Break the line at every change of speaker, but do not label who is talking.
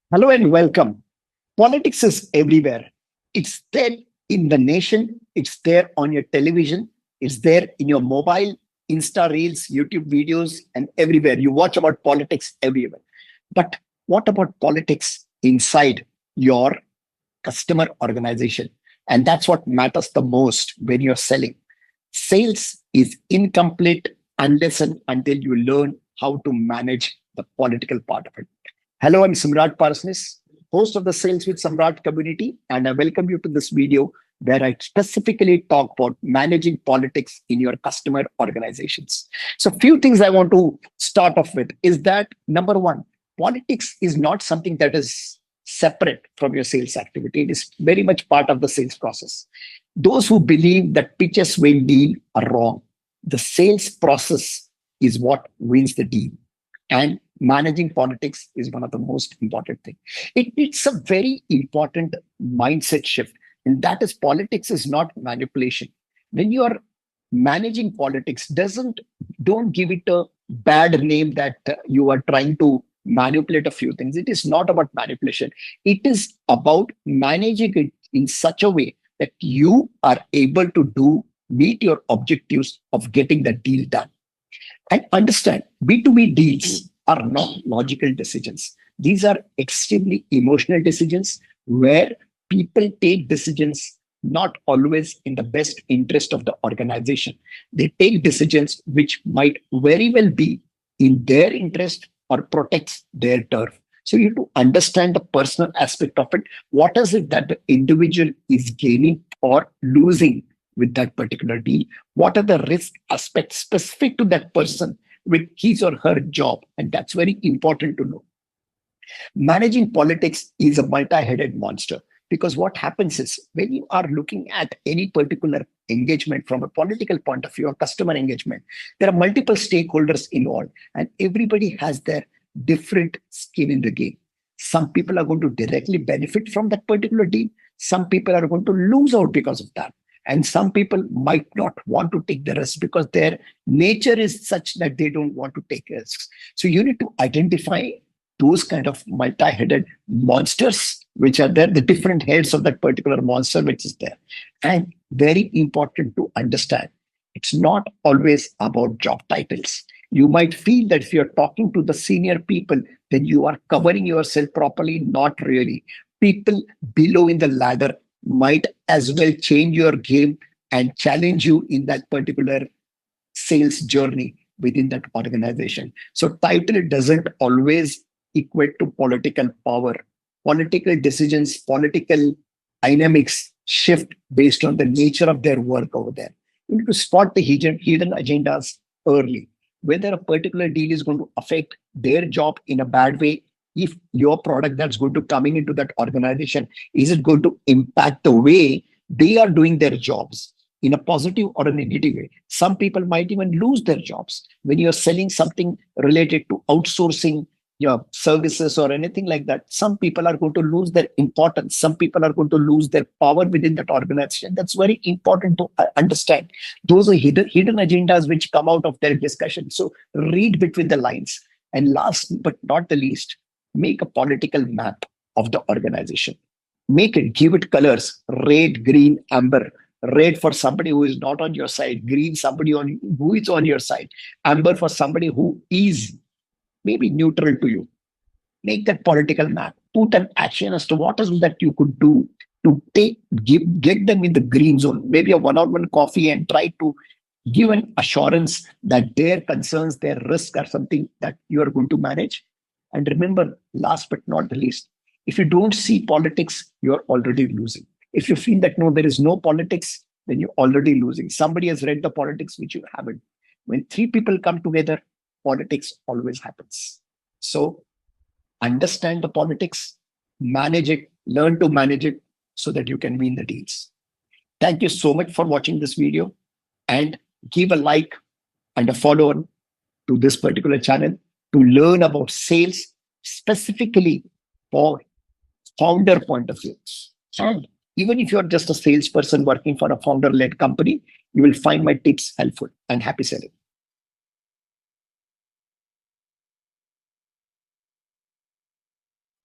Hello and welcome. Politics is everywhere. It's there in the nation, it's there on your television, it's there in your mobile, Insta Reels, YouTube videos, and everywhere. You watch about politics everywhere. But what about politics inside your customer organization? And that's what matters the most when you're selling. Sales is incomplete unless and until you learn how to manage the political part of it. Hello, I'm Simrat Parsnis, host of the Sales with Samrat community, and I welcome you to this video where I specifically talk about managing politics in your customer organizations. So, few things I want to start off with is that number one, politics is not something that is separate from your sales activity. It is very much part of the sales process. Those who believe that pitches win deal are wrong. The sales process is what wins the deal. And managing politics is one of the most important things. It's a very important mindset shift. And that is politics is not manipulation. When you are managing politics, don't give it a bad name that you are trying to manipulate a few things. It is not about manipulation. It is about managing it in such a way that you are able to meet your objectives of getting the deal done. And understand B2B deals are not logical decisions. These are extremely emotional decisions where people take decisions not always in the best interest of the organization. They take decisions which might very well be in their interest or protects their turf. So you have to understand the personal aspect of it. What is it that the individual is gaining or losing with that particular deal? What are the risk aspects specific to that person with his or her job? And that's very important to know. Managing politics is a multi-headed monster because what happens is when you are looking at any particular engagement from a political point of view or customer engagement, there are multiple stakeholders involved and everybody has their different skin in the game. Some people are going to directly benefit from that particular deal. Some people are going to lose out because of that. And some people might not want to take the risk because their nature is such that they don't want to take risks. So you need to identify those kind of multi-headed monsters which are there, the different heads of that particular monster which is there. And very important to understand, it's not always about job titles. You might feel that if you're talking to the senior people, then you are covering yourself properly. Not really. People below in the ladder might as well change your game and challenge you in that particular sales journey within that organization. So title doesn't always equate to political power. Political decisions, political dynamics shift based on the nature of their work over there. You need to spot the hidden agendas early. Whether a particular deal is going to affect their job in a bad way, if your product that's going to coming into that organization, is it going to impact the way they are doing their jobs in a positive or a negative way? Some people might even lose their jobs when you're selling something related to outsourcing your services or anything like that. Some people are going to lose their importance. Some people are going to lose their power within that organization. That's very important to understand. Those are hidden agendas which come out of their discussion. So read between the lines. And last but not the least, make a political map of the organization. Make it, give it colors, red, green, amber. Red for somebody who is not on your side, green somebody who is on your side, amber for somebody who is maybe neutral to you. Make that political map. Put an action as to what is that you could do to get them in the green zone. Maybe a one-on-one coffee and try to give an assurance that their concerns, their risks are something that you are going to manage. And remember, last but not the least, if you don't see politics, you're already losing. If you feel that no, there is no politics, then you're already losing. Somebody has read the politics which you haven't. When three people come together, politics always happens. So understand the politics, manage it, learn to manage it so that you can win the deals. Thank you so much for watching this video and give a like and a follow on to this particular channel to learn about sales specifically for founder point of view. And even if you're just a salesperson working for a founder led company, you will find my tips helpful and happy selling.